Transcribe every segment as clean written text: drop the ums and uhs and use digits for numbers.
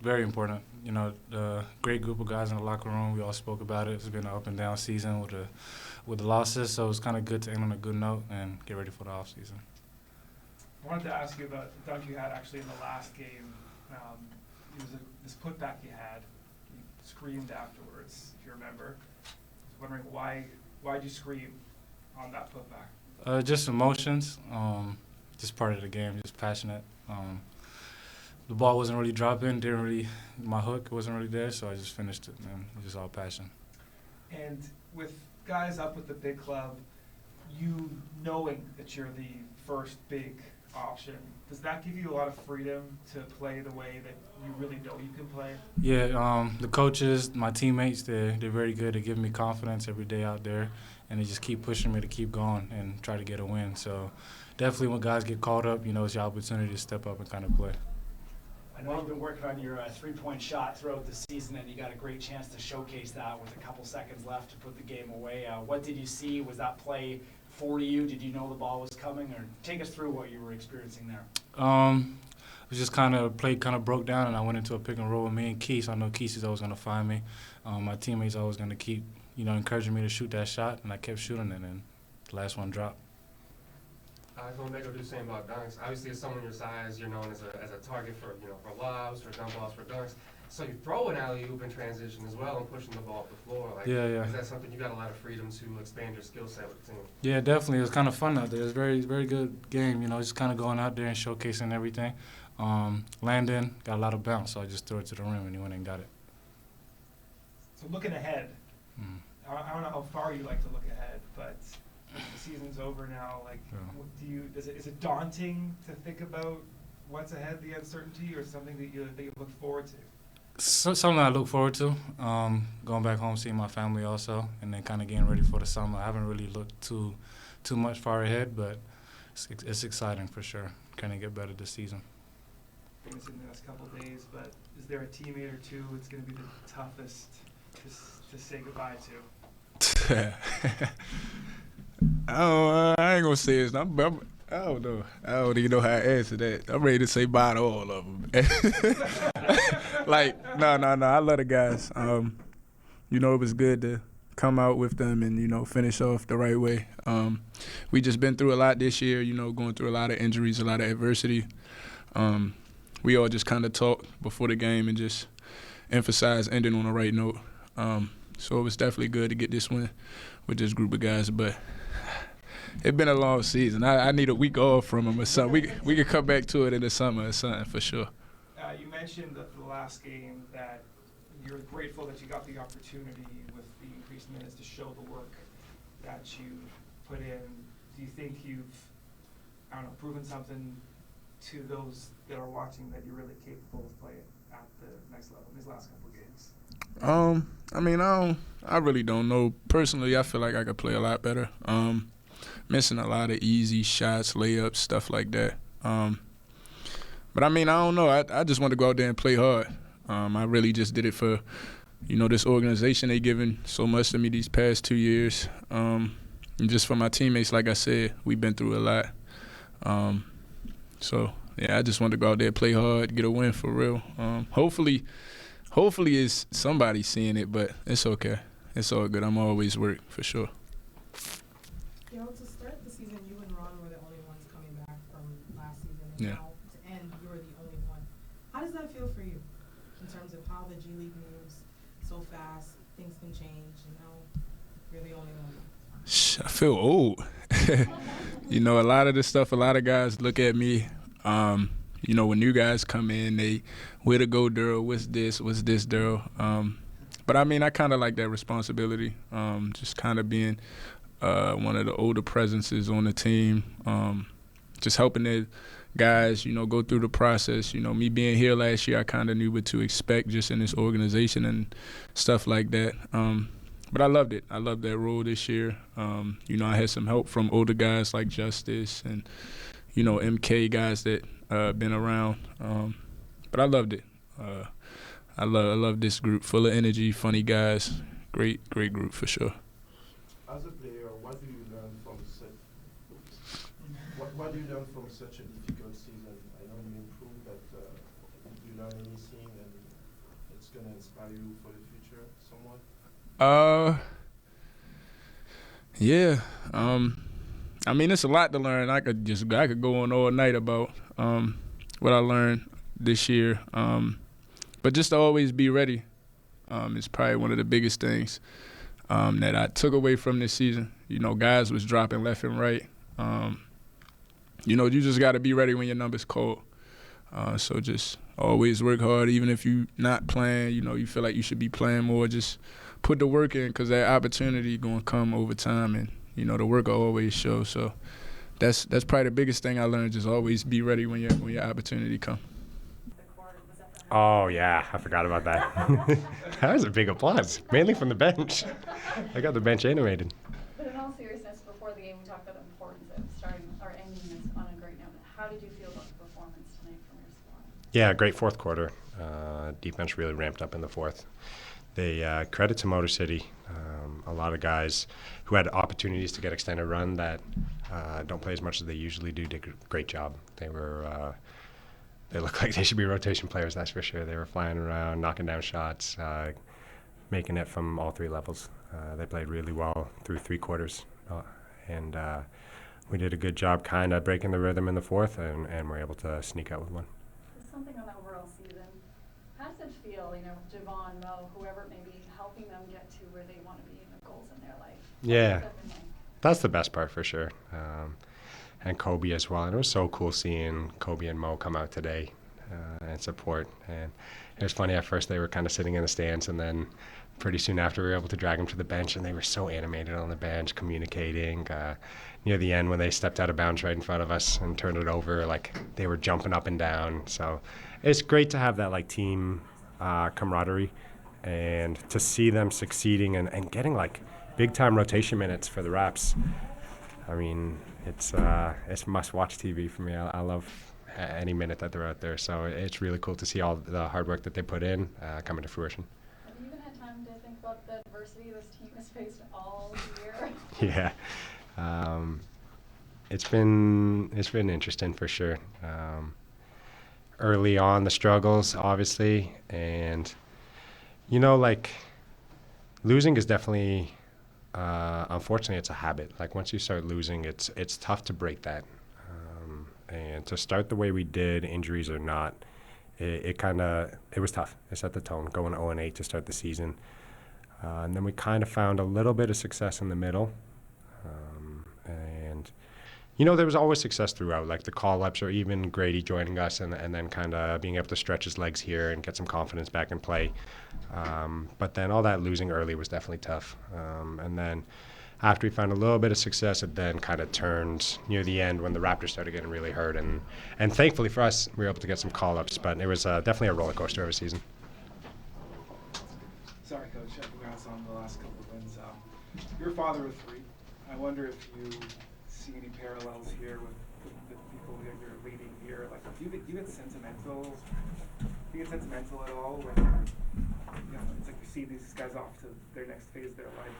Very important. You know, the great group of guys in the locker room. We all spoke about it. It's been an up and down season with the losses, so it's kind of good to end on a good note and get ready for the off season. I wanted to ask you about the dunk you had actually in the last game. It was this putback you had. You screamed afterwards, if you remember. I was wondering why'd you scream on that putback? Just emotions. Just part of the game. Just passionate. The ball wasn't really dropping. My hook wasn't really there, so I just finished it, man. It was just all passion. And with guys up with the big club, you knowing that you're the first big option, does that give you a lot of freedom to play the way that you really know you can play? Yeah, the coaches, my teammates, they're very good. They give me confidence every day out there, and they just keep pushing me to keep going and try to get a win. So definitely when guys get called up, you know, it's your opportunity to step up and kind of play. I know you've been working on your three-point shot throughout the season, and you got a great chance to showcase that with a couple seconds left to put the game away. What did you see? Was that play for you? Did you know the ball was coming? Or take us through what you were experiencing there. It was just kind of broke down, and I went into a pick and roll with me and Keith. I know Keith is always going to find me. My teammates always going to keep, you know, encouraging me to shoot that shot, and I kept shooting it, and the last one dropped. I was going to echo the same about dunks. Obviously, as someone your size, you're known as a target for for lobs, for dump offs, for dunks. So you throw an alley-oop in transition as well and pushing the ball up the floor. Like, yeah. Is that something you got a lot of freedom to expand your skill set with the team? Yeah, definitely. It was kind of fun out there. It was a very, very good game. You know, just kind of going out there and showcasing everything. Landon got a lot of bounce, so I just threw it to the rim, and he went and got it. So looking ahead, I don't know how far you like to look ahead, but the season's over now. Like, is it daunting to think about what's ahead, the uncertainty, or something that you look forward to? Something I look forward to. Going back home, seeing my family also, and then kind of getting ready for the summer. I haven't really looked too much far ahead, but it's exciting for sure. Kind of get better this season. It's in the next couple of days, but is there a teammate or two it's going to be the toughest to say goodbye to? I ain't gonna say his number. I don't know. I don't even know how to answer that. I'm ready to say bye to all of them. Like, no. I love the guys. You know, it was good to come out with them and, you know, finish off the right way. We just been through a lot this year, you know, going through a lot of injuries, a lot of adversity. We all just kind of talked before the game and just emphasized ending on the right note. So it was definitely good to get this win with this group of guys, but it's been a long season. I need a week off from them or something. We could come back to it in the summer or something for sure. You mentioned that the last game that you're grateful that you got the opportunity with the increased minutes to show the work that you put in. Do you think you've, proven something to those that are watching that you're really capable of playing at the next level in these last couple of games? I really don't know. Personally, I feel like I could play a lot better. Missing a lot of easy shots, layups, stuff like that. But I don't know. I just want to go out there and play hard. I really just did it for, this organization. They given so much to me these past 2 years. And just for my teammates, like I said, we've been through a lot. So, yeah, I just want to go out there, play hard, get a win for real. Hopefully it's somebody seeing it, but it's okay. It's all good. I'm always work for sure. To start the season, you and Ron were the only ones coming back from last season, and now to end, you were the only one. How does that feel for you in terms of how the G League moves so fast, things can change, you're the only one? I feel old. A lot of the stuff, a lot of guys look at me, when new guys come in, they, where to go, Darryl, what's this, Darryl? But I kind of like that responsibility, just kind of being one of the older presences on the team, just helping the guys, go through the process. Me being here last year, I kind of knew what to expect just in this organization and stuff like that. But I loved it. I loved that role this year. I had some help from older guys like Justice and, MK guys that been around. But I loved it. I love this group, full of energy, funny guys, great group for sure. As a player, what do you learn from such a difficult season? I know you improved, but did you learn missing and it's gonna inspire you for the future somewhat? Yeah. I mean, it's a lot to learn. I could go on all night about what I learned this year. But just to always be ready is probably one of the biggest things that I took away from this season. You know, guys was dropping left and right. You know, you just got to be ready when your number's called. So just always work hard, even if you're not playing, you know, you feel like you should be playing more, just put the work in because that opportunity going to come over time and, you know, the work will always show. So that's probably the biggest thing I learned, just always be ready when your opportunity comes. Oh, yeah, I forgot about that. That was a big applause, mainly from the bench. I got the bench animated. But in all seriousness, before the game, we talked about the importance of starting or ending this on a great note. How did you feel about the performance tonight from your squad? Yeah, great fourth quarter. Defense really ramped up in the fourth. They credit to Motor City. A lot of guys who had opportunities to get extended run that don't play as much as they usually do did a great job. They look like they should be rotation players, that's for sure. They were flying around, knocking down shots, making it from all three levels. They played really well through three quarters. And we did a good job kind of breaking the rhythm in the fourth, and we're able to sneak out with one. Something on the overall season. How does it feel, you know, Javon, Mo, whoever it may be, helping them get to where they want to be and the goals in their life? Yeah, that's the best part for sure. And Kobe as well. And it was so cool seeing Kobe and Mo come out today and support. And it was funny, at first they were kind of sitting in the stands, and then pretty soon after we were able to drag them to the bench, and they were so animated on the bench, communicating. Near the end when they stepped out of bounds right in front of us and turned it over, like they were jumping up and down. So it's great to have that like team camaraderie and to see them succeeding and getting like big time rotation minutes for the Raps. I mean, it's must-watch TV for me. I love any minute that they're out there. So it's really cool to see all the hard work that they put in coming to fruition. Have you even had time to think about the adversity this team has faced all year? Yeah, it's been interesting for sure. Early on, the struggles, obviously, and you know, like losing is definitely. Unfortunately, it's a habit. Like once you start losing, it's tough to break that. And to start the way we did, injuries or not, it was tough. It set the tone, going 0-8 to start the season. And then we kind of found a little bit of success in the middle. And you know, there was always success throughout, like the call-ups or even Grady joining us and then kind of being able to stretch his legs here and get some confidence back in play. But then all that losing early was definitely tough. And then after we found a little bit of success, it then kind of turned near the end when the Raptors started getting really hurt. And thankfully for us, we were able to get some call-ups, but it was definitely a roller coaster of a season. Sorry, Coach. Congrats on the last couple of wins. You're a father of three. I wonder if you see any parallels here with the people that you're leading here. Like, do you get sentimental? Do you get sentimental at all when you know, it's like you see these guys off to their next phase of their life,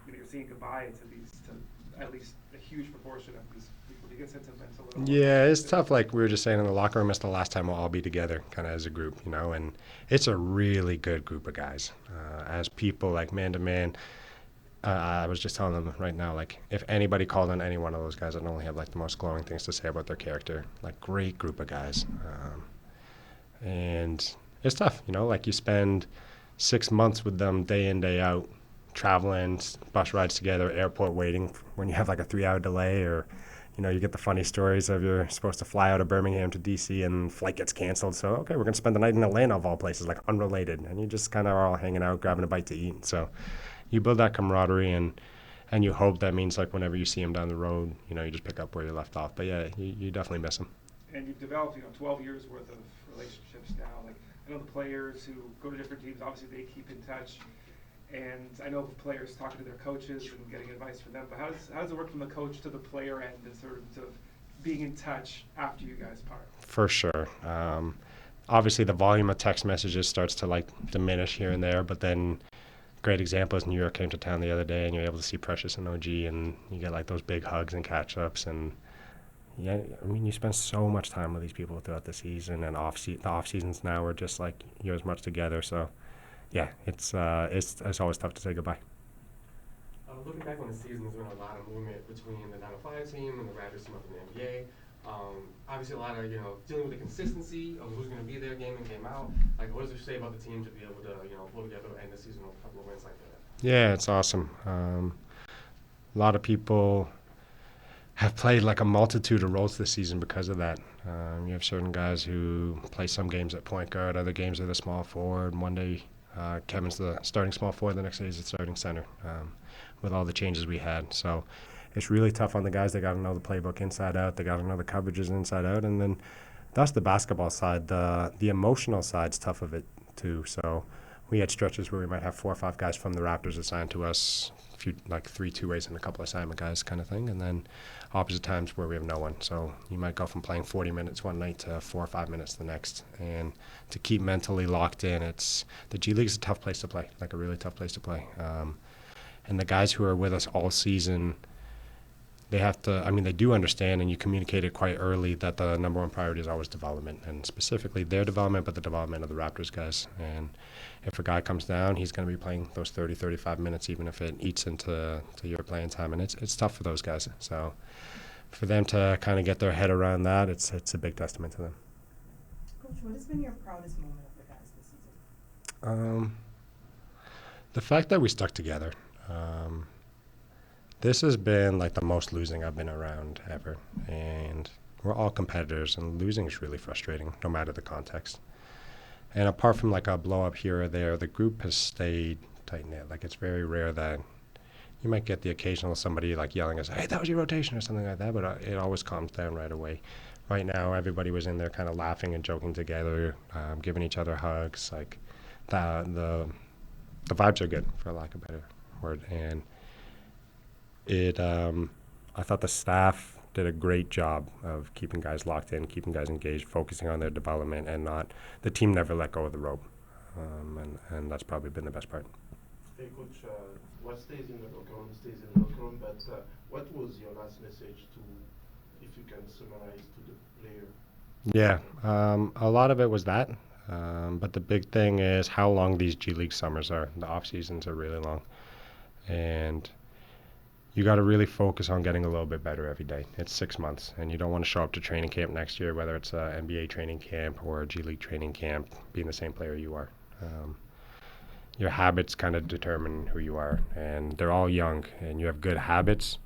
and you're saying goodbye to at least a huge proportion of these people? Do you get sentimental at all? Yeah, it's tough. Like we were just saying in the locker room, it's the last time we'll all be together, kind of as a group, you know. And it's a really good group of guys, as people, like man to man. I was just telling them right now, like, if anybody called on any one of those guys, I'd only have, like, the most glowing things to say about their character. Like, great group of guys. And it's tough, you know? Like, you spend 6 months with them day in, day out, traveling, bus rides together, airport waiting when you have, like, a 3-hour delay, or, you know, you get the funny stories of you're supposed to fly out of Birmingham to D.C. and flight gets canceled. So, okay, we're going to spend the night in Atlanta, of all places, like, unrelated. And you just kind of are all hanging out, grabbing a bite to eat. So you build that camaraderie, and you hope that means, like, whenever you see them down the road, you know, you just pick up where you left off. But yeah, you definitely miss them. And you've developed, 12 years worth of relationships now. Like, I know the players who go to different teams, obviously they keep in touch. And I know the players talking to their coaches and getting advice from them. But how does it work from the coach to the player end in terms of being in touch after you guys part? For sure. Obviously, the volume of text messages starts to, like, diminish here and there, but then great example is New York came to town the other day, and you're able to see Precious and OG, and you get like those big hugs and catch-ups, and yeah, I mean, you spend so much time with these people throughout the season, and the off seasons now are just like you're as much together. So, yeah, it's always tough to say goodbye. Looking back on the season, there's been a lot of movement between the 905 team and the Raptors team up in the NBA. Obviously, a lot of dealing with the consistency of who's going to be there game in, game out. Like, what does it say about the team to be able to pull together and end the season with a couple of wins like that? Yeah, it's awesome. A lot of people have played like a multitude of roles this season because of that. You have certain guys who play some games at point guard, other games at the small forward. One day, Kevin's the starting small forward, the next day he's the starting center. With all the changes we had, so it's really tough on the guys. They got to know the playbook inside out. They got to know the coverages inside out, and then that's the basketball side. The emotional side's tough of it too. So we had stretches where we might have 4 or 5 guys from the Raptors assigned to us, like 3 two-ways and a couple assignment guys kind of thing, and then opposite times where we have no one. So you might go from playing 40 minutes one night to 4 or 5 minutes the next. And to keep mentally locked in, the G League's a tough place to play, like a really tough place to play. And the guys who are with us all season, they have to, they do understand, and you communicated quite early that the number one priority is always development, and specifically their development, but the development of the Raptors guys. And if a guy comes down, he's going to be playing those 30, 35 minutes, even if it eats into your playing time. And it's tough for those guys. So for them to kind of get their head around that, it's a big testament to them. Coach, what has been your proudest moment of the guys this season? The fact that we stuck together. This has been like the most losing I've been around ever, and we're all competitors, and losing is really frustrating no matter the context. And apart from like a blow up here or there, the group has stayed tight knit. Like, it's very rare that you might get the occasional somebody like yelling us, "Hey, that was your rotation," or something like that, but it always calms down right away. Right now, everybody was in there kind of laughing and joking together, giving each other hugs. Like, the vibes are good, for lack of a better word. And I thought the staff did a great job of keeping guys locked in, keeping guys engaged, focusing on their development, and the team never let go of the rope. And that's probably been the best part. Hey, Coach, what stays in the locker room stays in the locker room, but what was your last message if you can summarize, to the player? Yeah, a lot of it was that. But the big thing is how long these G League summers are. The off seasons are really long. And you got to really focus on getting a little bit better every day. It's 6 months, and you don't want to show up to training camp next year, whether it's a NBA training camp or a G League training camp, being the same player you are. Your habits kind of determine who you are, and they're all young, and you have good habits,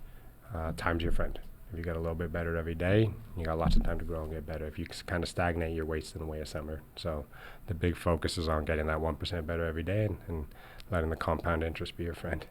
time's your friend. If you get a little bit better every day, you got lots of time to grow and get better. If you kind of stagnate, you're wasting away a summer. So the big focus is on getting that 1% better every day and letting the compound interest be your friend.